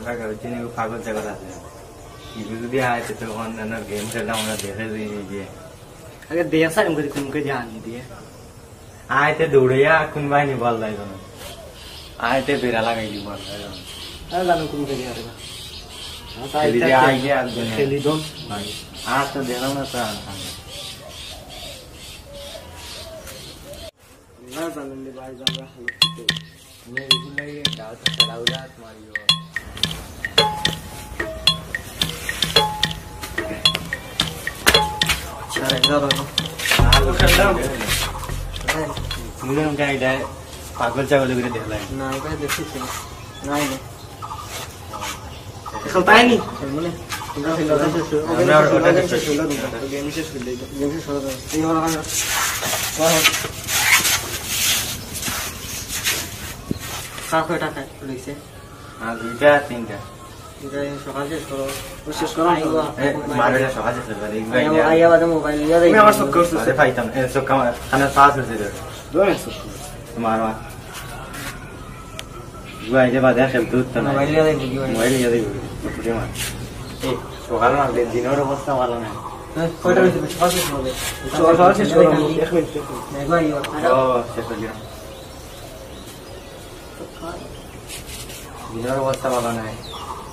পাগল জাগল আছে যদি আইতে তো অন্যান্য গেম খেললাম আমরা দেখে দিয়ে আগে দেয়া সাইম করে কোনকে ধ্যান দিয়ে আইতে দৌড়িয়া কোন বাইনি বল লাইব না আইতে বেরা লাগাই দি বল আর জানো কোনকে ধ্যান রে খেলি দিয়ে আইগে আর খেলি দন আর তো দেখলাম না তো না জানেন রে ভাই যাবে হালত मैं बिल्कुल ये डाल तो चलाऊंगा तुम्हारी वो अच्छा रहेगा दोनों आलू खंडा मुझे उनका आइडिया पागल चावल भी देख रहा है ना ये कैसे देखते हैं ना ये खलता है नहीं बोले गेम से खेल लेगा गेम से छोड़ दो ये वाला वाह কাকু এটা খাই লইছে আর দুইটা তিনটা এটা সকালে শেষ করো শেষ করো আইবা মারোটা সকালে শেষ করে আইয়া বাদে মোবাইল ইয়া দেই আমার সব করছ আরে ফাইতাম এ সব কাম খানা পাস হইছে রে দোনে সব মারবা গুয়াই যে বাদে খেল দুধ তো মোবাইল ইয়া দেই মোবাইল ইয়া দেই পুরে মার এই সকাল না দিনের অবস্থা ভালো না কয়টা হইছে সকাল শেষ হবে সকাল শেষ করো 1 মিনিট নেবা ইয়া ও শেষ হলো দিনের অবস্থা ভালো নাই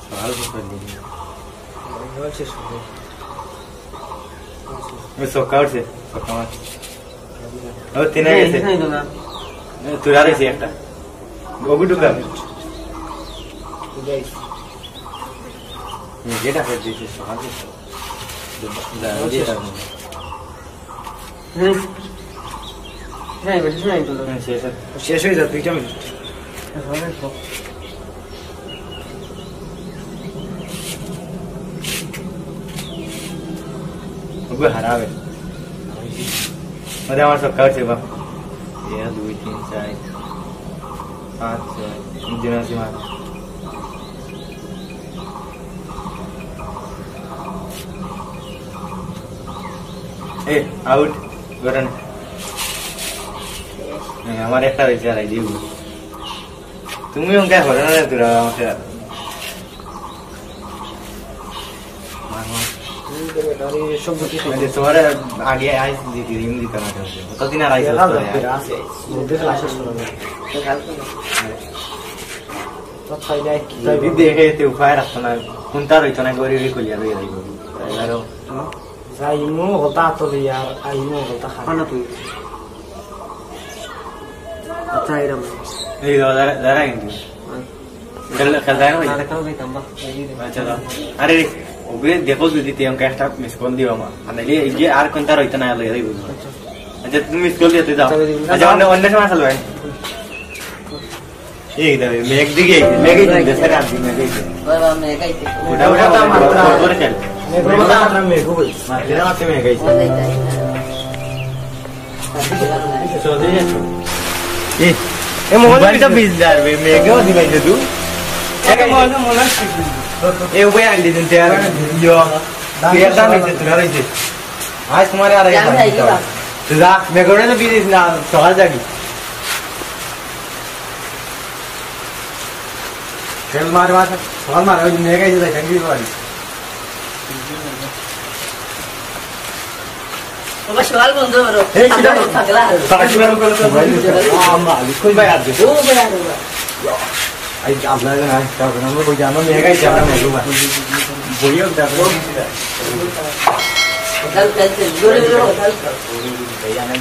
সকাল শেষ করে দিই শেষ হবে ওই সকাল সে সকাল ও তিনে গেছে তুই আর এসে একটা গোগু ঢুকা যেটা করে দিয়েছিস সকাল হ্যাঁ বেশি নাই তো শেষ হয়ে যাবে 2 minute gue harabe ada masuk kau coba ya 2 3 4 5 6 7 out गरन हमारे একটা হইছে আর দিব তুমি ওকে হলো না তোরা আমাকে तुम्हारे आगे आइस दी थी रिम दी करना चाहते हो तो दिन आइस होता है मुझे क्लासेस करना तो फायदा है कि ये देखे ते उपाय रखना ना कुंता रही तो ना गोरी री को लिया रे यार यारो जाइमो होता तो यार आइमो होता खाना तू अच्छा इरम ये दादा इंदु कल है ना ये तो भी तंबा अच्छा अरे ओबे देखो যদি তে অঙ্ক একটা মিস কল দিও মা আনালে এই যে আর কোনটা রইতো না লই যাইবো আচ্ছা তুমি মিস কল দিতে যাও আচ্ছা অন্য সময় আসল ভাই এই দাও মেঘ দিকে মেঘই দিতে স্যার আদি মেঘই বাবা মেঘাই ওটা মাত্রা করে চল মেঘটা মাত্রা মেঘ বল মাত্রা মাত্রা মেঘই চলে যাচ্ছে এ মোবাইলটা 20000 মেঘও দিলাই তুই একা মোবাইল ए वो यार दिन ते यार यो ये दाम है तुरा रही थी आज तुम्हारे आ रही है तुरा मैं कोने तो बीस ना सवाल जागी खेल मार सवाल मार मैं कैसे जाए जंगली वाली तो बस सवाल बंद करो ए किधर थकला साक्षी में को हां मालिक कोई भाई आज वो बड़ा होगा आई आप लगा ना क्या करना मैं कोई जानो मैं कैसे जाना मैं लूंगा बोलियो क्या करो कल से जोरे जोरे भैया ने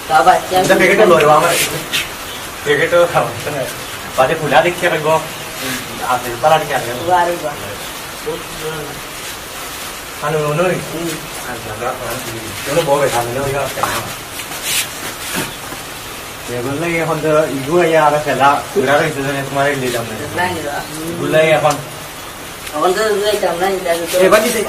का बात क्या दा पैकेट लो रे हमारे पैकेट खाओ बाटे फुला देखिए गो आप बड़ा क्या है वाह वाह anu no nó bỏ về thành nó đi ये बोलने ये हम तो इगु है यार खेला पूरा रही तो ने तुम्हारे ले जाऊंगा नहीं बोले ये अपन तो नहीं करना है ए बाजी से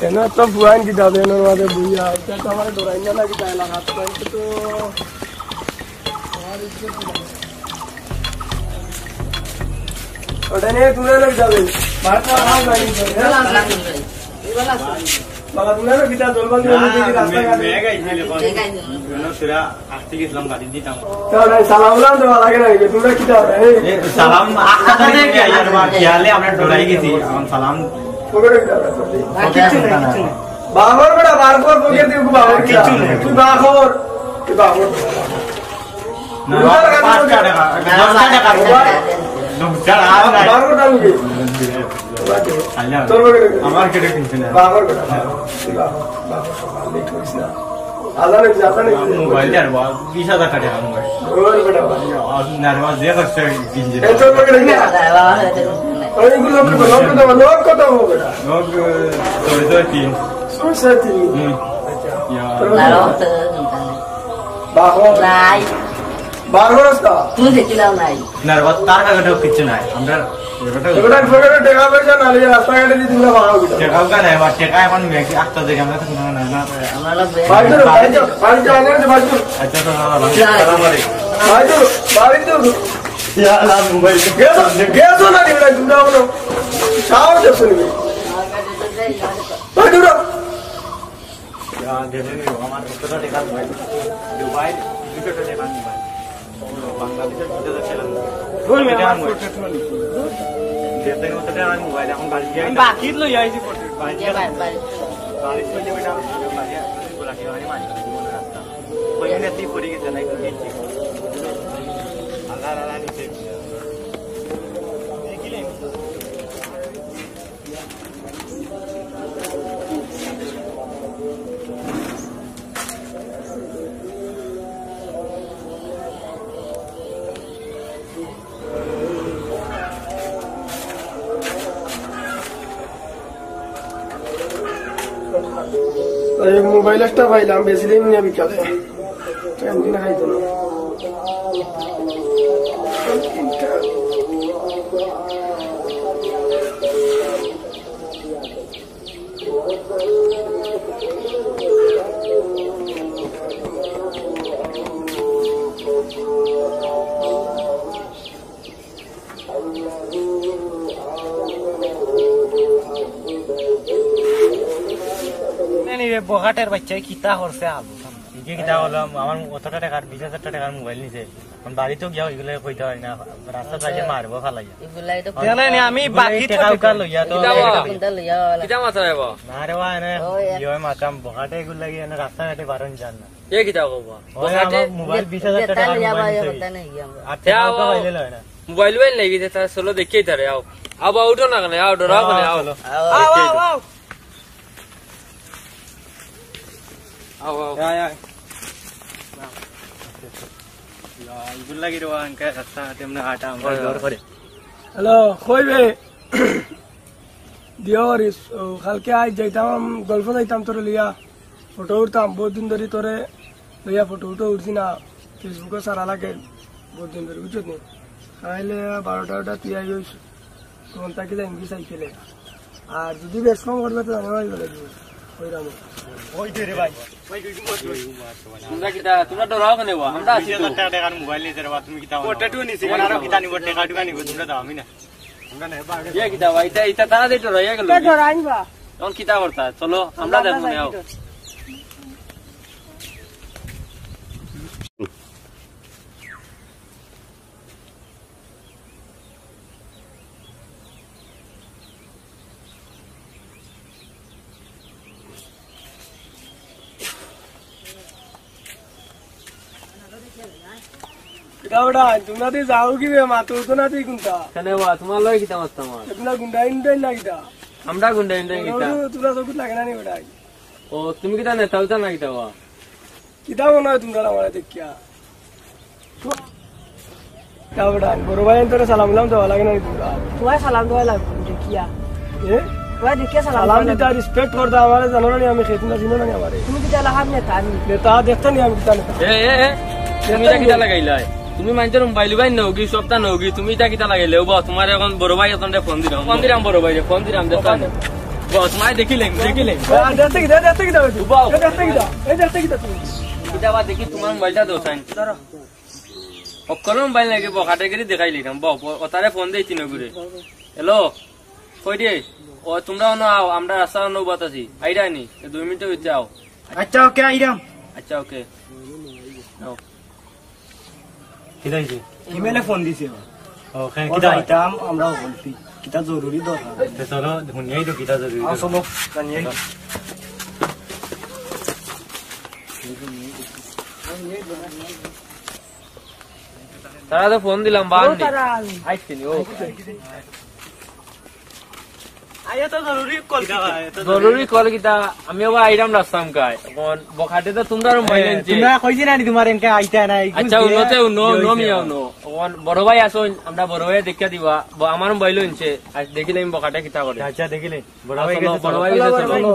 कहना तो बुआन की दादे ने वाले बुया क्या तो हमारे दोराइया ना की दाल लगा तो और ने तूने लग जावे मारता हां गाड़ी ये वाला বাবা তুমি না কিটা জলবান দিয়ে রাস্তা ঘাটে মেঘ আইছিল কোন সুরা আস্তে গেছিলাম গাড়ি দিতাম তাহলে সালাম লাম দেওয়া লাগে না তোমরা কিটা এই সালাম আখানে কি আইয়ার মা খেয়ালে আমরা ডরাই গেছি এখন সালাম পকেটে কিটা কিছু নাই বাবর বড় বারবার পকেটে দিও বাবর কিছু নাই তুই বাবর না 5 টাকা 10 টাকা দুটা আর নাই বাবর ডালুগে তোর পকেটে আমার কেটে কিনছ না বাবর বড় বাবর সকাল লেট করিস না আলাদা যাতা নেই মোবাইল আর 20000 টাকা মোবাইল ওর বড় আর নারবাজ যে করছে কিনছে এই তোর পকেটে কি ওইগুলো লোক কত হবে বেটা লোক তোর তিন সরস্বতী ইয়া বাবর নাই বাবর রাস্তা তুই দেখিলাম নাই নারবাজ তার কাগজও কিছু নাই আমরা এগুলা পকেটে টাকা পয়সা না লিয়ে রাস্তা ঘাটে দিয়ে দিলে ভালো হবে টাকাও কানে বা টাকা এখন মেঘ আটটা দেখে আমরা তো কোনো না না আমার বাইরে আনে বাইরে আচ্ছা তো সালাম আলাইকুম বাইরে ইয়া আল্লাহ মোবাইল গেছো না দিবি দুটা বলো সাও যাচ্ছে নি বাইরে ইয়া দেনে আমার কত টাকা মোবাইল দুবাই 200 টাকা মোবাইল বাংলাদেশের 2000 ছিলাম গোল মে দেতে কত টাকা মোবাইল এখন গাড়ি দিয়ে বাকি লই আইছি পড়তে গাড়ি চলে বেটা বাড়ি বলা কি হয় মানে রাস্তা কই নেতি পড়ে গেছে না একটু গেছি আল্লাহ আল্লাহ নিচে দেখিলেন এই মোবাইল একটা পাইলাম বেশি দিন নিয়ে বিকালে একদিন খাইতো না বগাটের বাচ্চা কিতা করছে আলু কি কিটা হলাম আমার কতটা টাকার 20000 টাকার মোবাইল নিছে এখন বাড়িতেও গিয়া ওইগুলো কইতে হয় না রাস্তা চাইলে মারবো ফালাইয়া এগুলাই তো জানেন আমি বাকি টাকা উকা লইয়া তো কোনটা লইয়া কিটা মাথা যাব না রে বা এনে ইয়ে মাতাম বহাটে এগুলো লাগি এনে রাস্তা ঘাটে বারণ জান না এ কিটা কব ওই আমার মোবাইল 20000 টাকার মোবাইল নিছে আর টাকা উকা পাইলে লয় না মোবাইল ওই লাগি দে তার চলো দেখি তারে আও আও উঠো না কেন আও ডরা কেন আও আও আও আও আও এগুলো লাগি রে আঙ্কা রাস্তা ঘাটে এমনি হাঁটা আমরা জোর করে হ্যালো কইবে দিওরিস কালকে আজ যাইতাম গল্প যাইতাম তোরে লিয়া ফটো উঠতাম বহুত দিন ধরে তোরে লইয়া ফটো উঠছি না ফেসবুকে সারা লাগে বহুত দিন ধরে বুঝছো নি খাইলে 12টা তুই আই গেছ তখন তাকে যাই ইংলিশ আইছিলে আর যদি বেশ কম করবে তো জানাই বলে দিব কইরাম ওই দে রে ভাই তোমরা কিটা তোমরা ডরাও কেন আমরা আছি তো 20000 টাকার মোবাইল নিছে রে বা তুমি কিটা ওটা নিছি আর কিটা নিব টাকা টুকা নিব তোমরা দাও আমি না আমরা না বাড়ি এ কিটা ভাই এটা তারা দে ডরাইয়া গেল ডরাইবা তখন কিটা করতা চলো আমরা দেখো না আও তোমরা দিয়ে যাও কি রে মা তোর তো না তুই কোনটা কেন বা তোমার লয় কিটা মারতাম তোমরা গুন্ডাই ইন্ডাই না কিটা আমরা গুন্ডা ইন্ডা কিটা তোমরা চকুত লাগে না নি ওটাই ও তুমি কিটা নেতা উতা না কিটা বা কিতা মনে হয় তোমরা আমার দেখিয়া ওটা বড় ভাই তোরা সালাম দিলাম তো লাগে না তোমরা তোমার সালাম দেওয়া লাগবে দেখিয়া এ তোমার দেখিয়া সালাম দিতে রেসপেক্ট করতে আমারে জানো না আমি খেতে না চিনো না আমারে তুমি কিটা লাগাম নেতা আমি নেতা দেখতে নি আমি কিতা নেতা এ তুমি এটা কিটা লাগাইলা তুমি মাইন্টার মোবাইল ভাই নগি সপ্তাহ নগি তুমি এটা কিটা লাগাইলে বা তোমার এখন বড় ভাই এখন ফোন দিলাম বড় ভাই ফোন দিলাম দেখো তোমার দেখিলেন দেখতে কিতা দেখতে কিতা তুমি কিটা বা দেখি তোমার মোবাইলটা দোসাইন অকরম মোবাইল নাকি বখাটে গিরি দেখাইলি কাম ওতারে ফোন দেই তিন ঘুরে হ্যালো কই দিয়ে ও তোমরা অন্য আও, আমরা রাস্তা অন্য বাতাসি আইরানি 2 মিনিটের ভিতরে আও। আচ্ছা ওকে আইরাম আচ্ছা ওকে নাও। কিটা হইছে ইমেলে ফোন দিছে ওকে কিটা কিটা আইতাম আমরা বলছি কিটা জরুরি দরকার তে চলো দুনিয়াই তো কিটা জরুরি চলো জানিয়ে তারা তো ফোন দিলাম বান্দি তারা আইছিনি ও আয়া তো জরুরি কল জরুরি কল কিটা আমি আবার আইরাম রাস্তাম কাই এখন বখাতে তো তোমরা মোবাইল আনছে তোমরা কইছি না তোমার এনকা আইতা নাই আচ্ছা উন্নতে উন্ন মিয়া উন্ন এখন বড় ভাই আসুন আমরা বড় ভাই দেখা দিবা আমার মোবাইল আনছে আজ দেখিলে আমি বখাটা কিটা করে আচ্ছা দেখিলে বড় বড় ভাই গেছে ভাই গেছে চলো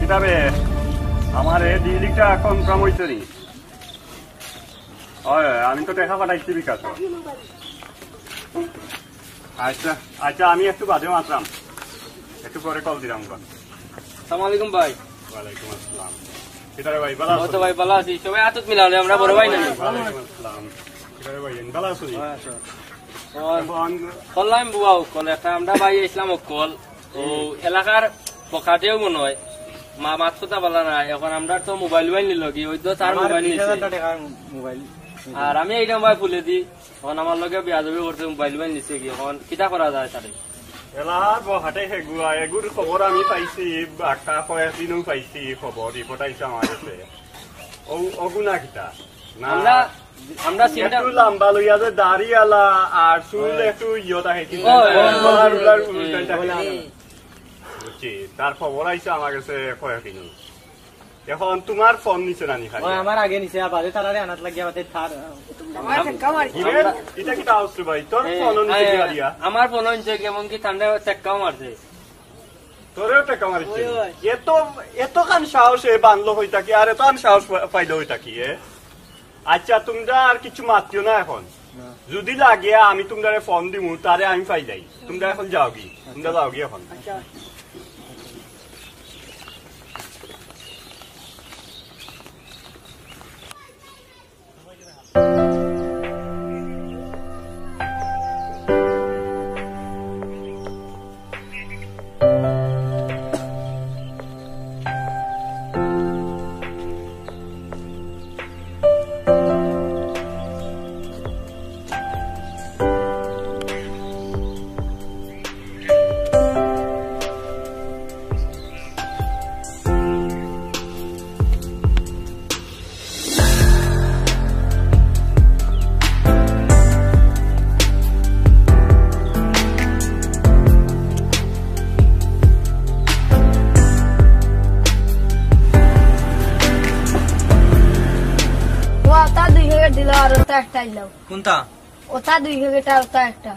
কিতাবে আমার এই দিলিটা কনফার্ম হইছে নি আমি তো দেখা পাঠাইছি বিকাশ আচ্ছা আচ্ছা আমি একটু বাদে মাত্রাম একটু পরে কল দিলাম আসসালামু আলাইকুম ভাই ওয়ালাইকুম আসসালাম কিতারে ভাই ভালো ও তো ভাই ভালো আছি সবাই হাতত মিলালে আমরা বড় ভাই না ওয়ালাইকুম আসসালাম কিতারে ভাই ভালো আছো কল্লাম বুয়াও কল একটা আমরা ভাই ইসলাম কল ও এলাকার পকাতেও মনে হয় মা মাছ কথা বলা না এখন আমরা তো মোবাইল নিল কি ওই তো তার মোবাইল নিছে মোবাইল আর আমি এইটা ভাই ফুলে দি এখন আমার লগে বিয়াজবি করতে মোবাইল নিছে কি এখন কিতা করা যায় তারে এলাহার বহাটে হেগুয়া এগুর খবর আমি পাইছি একটা কয়েকদিনও পাইছি খবর রিপোর্ট আইছে আমার কাছে অগুনা কিতা আমরা আমরা চিন্তা একটু লম্বা লইয়া যে দাড়ি আলা আর চুল একটু ইয়তা হেঁটি তার খবর আইছে আমার কাছে কয়েকদিন এখন তোমার ফোন নিছে নানি খালি আমার আগে নিছে বাদে তারারে আনাত লাগিয়া বাতে থার এটা কি তাওসু ভাই তোর ফোন নিছে কি দিয়া আমার ফোন হচ্ছে কেমন কি ঠান্ডা চেক্কাও মারছে তোরেও টাকা মারিছে এত কান সাহস বানলো হই থাকি আর এত সাহস পাইলো হই থাকি আচ্ছা তোমরা আর কিছু মাতিও না এখন যদি লাগে আমি তোমরা ফোন দিমু তারে আমি পাই যাই তোমরা এখন যাও কি তোমরা যাও কি এখন দিল আর ওটা একটা দিল কোনটা ওটা 2 টাকা ওটা একটা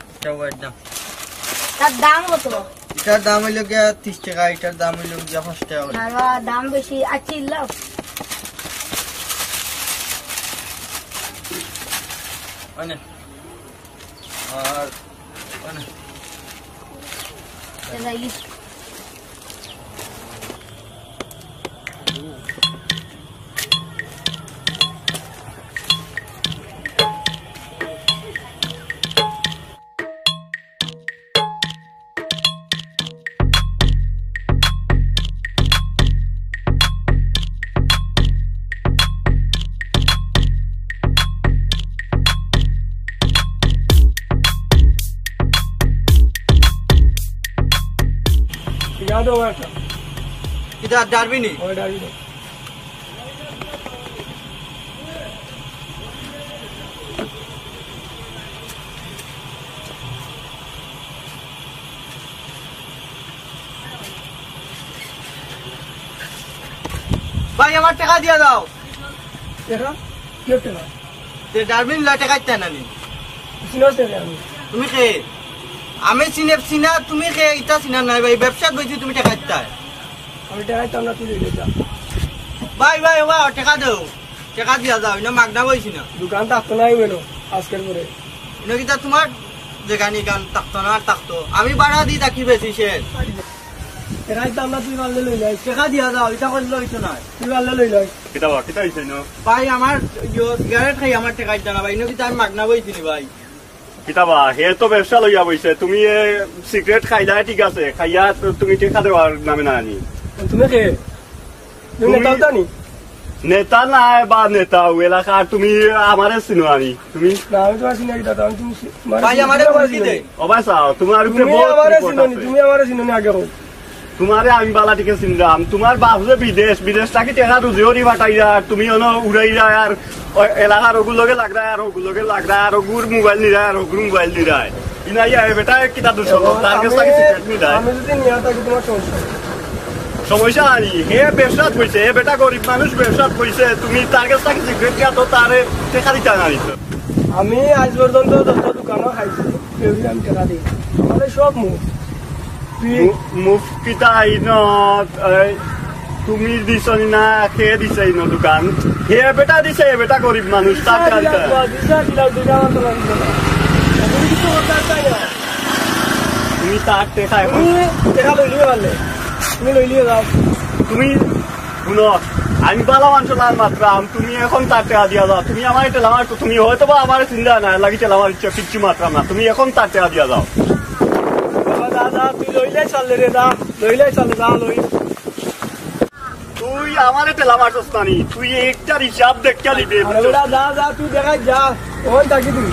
একদম তার দাম কত এটার দাম হইলো গিয়া 30 টাকা এটার দাম হইলো গিয়া 5 টাকা না দাম বেশি আচ্ছা লাও অনে আর অনে এটা ই यादो बैठा इधर डारबी नहीं और डाली दो भाई हमारे टका दिया जाओ देखा क्यों टेला ते डारबी ला टका इतना नहीं सिनो से আমি তুমি কে আমি চিনা তুমি কে এটা চিনা নাই ভাই ব্যবসা কইছি তুমি টাকা দিতা আমি টাকা তো না তুই দিতা ভাই ভাই ওয়া টাকা দাও টাকা দিয়া যাও না মাগনা কইছি না দোকান তো আপনি নাই মেলো আজকের পরে এটা কি তোমার যেখানে গান থাকতো না আর থাকতো আমি বাড়া দিই তাকি বেশি শেষ টেকাই দাম না তুই পারলে লই লাই টেকা দিয়া যাও এটা করলে হইতো না তুই পারলে লই লাই কিতাবা কিতা হইছে ন ভাই আমার সিগারেট খাই আমার টেকাই জানা ভাই ইনো কিন্তু আমি মাগনা বইছিনি ভাই কিতাবা হে তো ব্যবসা লইয়া বইছে তুমি সিগারেট খাইলা ঠিক আছে খাইয়া তুমি টেকা দেওয়ার নামে না আনি তুমি কে তুমি নেতা জানি নেতা নাই বা নেতা এলাকার তুমি আমারে চিনো আনি তুমি না আমি তোমার চিনি কি দাদা আমি তুমি ভাই আমারে বলছি দে অবাই চাও তোমার উপরে তুমি বহুত আমারে report চিনি আছে। তুমি আমারে চিনি আগে হোক তোমারে আমি বালা টিকে চিনলাম তোমার বাপ যে বিদেশ থাকি টেকা রুজিও দি বাটাইয়া তুমি অন উড়াই যায় আর এলাকার ওগুলোকে লাগ রায় আর ওগুলোকে লাগ রায় আর ওগুর মোবাইল নিরায় আর ওগুর মোবাইল নিরায় ইনাইয়া বেটা কিতা দুষ তার কাছে থাকি সিগারেট নিরায় আমি যদি নিয়ে থাকি তোমার সমস্যা সমস্যা আনি হে ব্যবসাত হয়েছে হে বেটা গরিব মানুষ ব্যবসাত হয়েছে তুমি তার কাছে থাকি সিগারেট খেয়া তো তারে টেকা দিতে আনিত আমি আজ পর্যন্ত যত দোকানও খাইছি কেউই আমি টাকা দিই আমাদের সব মুখ তুই মুফকিতা আইন তুমি দিছ না খেয়ে দিছে ইন দোকান হে বেটা দিছে হে বেটা গরিব মানুষ তার কাছে তুমি তার টেকা এখন টাকা লইলিয়ে পারলে তুমি লইলিয়ে যাও তুমি শুনো আমি ভালো মানুষ লাল মাত্রাম তুমি এখন তার টেকা দিয়া যাও তুমি আমার টেলামার তুমি হয়তো বা আমার চিন্তা না লাগি টেলামার ইচ্ছা কিচ্ছু মাত্রাম না তুমি এখন তার টেকা দিয়া যাও দাদা তুই লইলে চলে রে দা লইলে চলে যা লই তুই আমার টেলামার চস্তানি তুই একটা হিসাব দেখা দিবে আরে বেটা যা যা তুই দেখাই যা ওখান থাকি তুই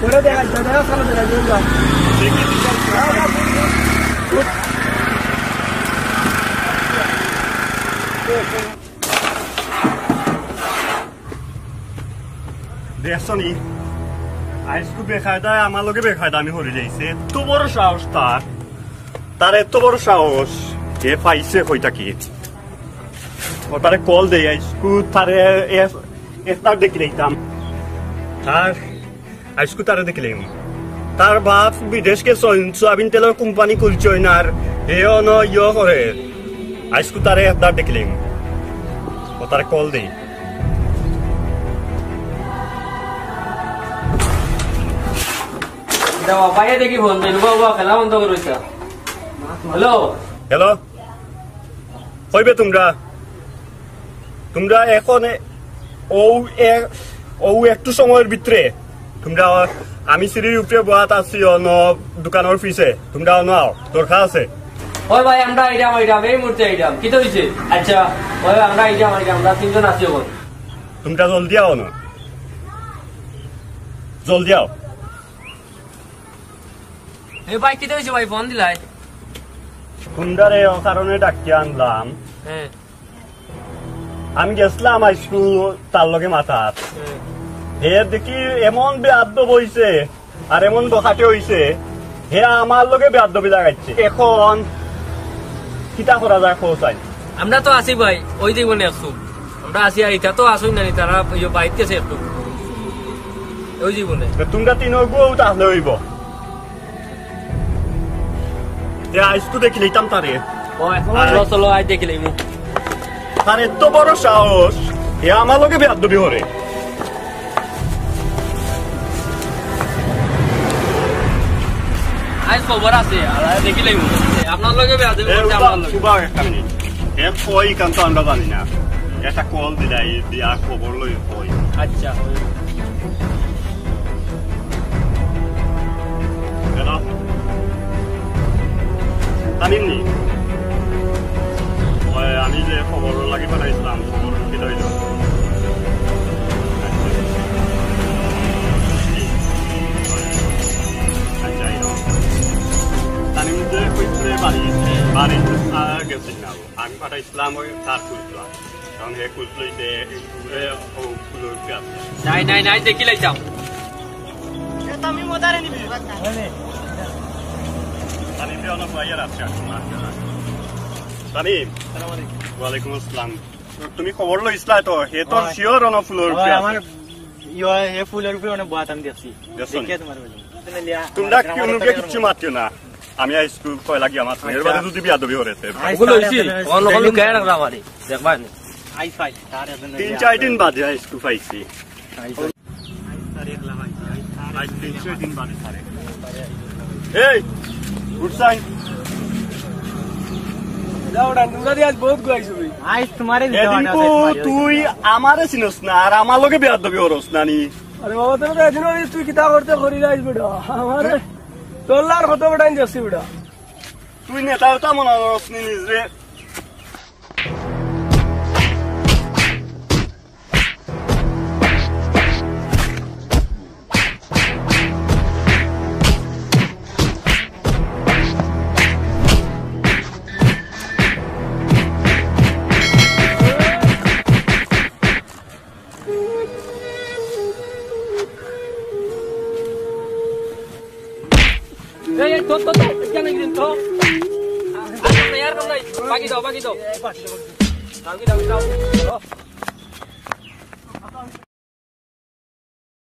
ওরে দেখাই যা দেখা চলে দেখাই যা দেখছনি আজকে বেকায়দা আমার লগে বেকায়দা আমি হরে যাইছে এত বড় সাহস তার এত বড় সাহস এ পাইছে কইটা কি ও তারে কল দেই আজকে তারে একবার দেখি লইতাম আর আজকে তারে দেখি লইম তার বাপ বিদেশকে সোয়াবিন তেলের কোম্পানি খুলছে না আর এ অন ইয়ে করে আজকে তারে একবার দেখি লইম ও তারে কল দেই বাইরে দেখি ফোন দেন বাবা খেলা বন্ধ করেছে হ্যালো হ্যালো কইবে তোমরা এখন ও একটু সময়ের ভিতরে তোমরা আমি সিঁড়ির উপরে বহাত আছি অন দোকানের পিছে তোমরা নাও দরকার আছে ওই ভাই আমরা আইডাম এই মুহূর্তে আইডাম কি তো হয়েছে আচ্ছা ওই আমরা আইডাম আমরা তিনজন আছি এখন তোমরা জলদি আও না জলদি আও এই ভাই কি তো হয়েছে ভাই ফোন দিলাই তোমরা ও কারণে ডাকিয়ে আনলাম হ্যাঁ আমি গেছিলাম আজকু তার লগে মাথাত হে দেখি এমন বেআদ্দ বইছে আর এমন বখাটে হইছে হে আমার লগে বেআদ্দবি লাগাইছে এখন কিতা করা যায় খোঁচাই আমরা তো আছি ভাই ওই জীবনে একটু আমরা আছি আর এটা তো আসুন না তারা বাইতে আছে একটু ওই জীবনে তোমরা তিন গো তাহলে হইব আজকু দেখি লইতাম তারে চলো চলো আজ দেখিলে মুখ তার এত বড় সাহস হে আমার লগে বেআদ্দবি হরে আজ খবর আছে আর দেখিলে মুখ আপনার লগে একটা মিনিট হে কই কান্ত আমরা জানি না একটা কল দিলাই দিয়া খবর লই কই আচ্ছা হ্যালো আনিমনি আমি যে খবর লাগি পাঠাইছিলাম খবর কি লইল গেছি না আমি পাঠাইছিলাম ওই তার খুঁজলাম কারণ হে খুঁজ লইতে নাই নাই নাই দেখিলে যাও আমি মদারে নিবি তানিম দিয়ে অনেক ভাইয়ার আছে তানিম ওয়ালাইকুম আসসালাম তুমি খবর লইছিলা তো হে তো শিওর অন ফুলের উপরে আমার হে ফুলের উপরে অনেক বাত আমি দেখছি তোমরা কেউ কিছু মাতিও না আমি স্কুল কয় লাগি আমার এর বাদে যদি বিয়াদবি হরেছে ওগুলো হইছি অন অন লুকায় রাখলা আমারে দেখবা নি আই ফাই তার 3-4 দিন বাদে স্কুল পাইছি আজ 3-4 দিন বাদে এই উঠছাই যাও ডান তোমরা দিয়ে আজ বহুত গুয়াইছো ভাই আজ তোমারে এদিনকু তুই আমারে চিনস না আর আমার লগে বিয়ার দবি ওরস নানি আরে বাবা তোর তো এদিন তুই কিতা করতে করি যাইস বেটা আমারে তোলার কত বেটাইন যাচ্ছি বেটা তুই নেতা ওটা মনে হস নি নিজে तो क्या नहीं दिन तो यार कम नहीं बाकी दो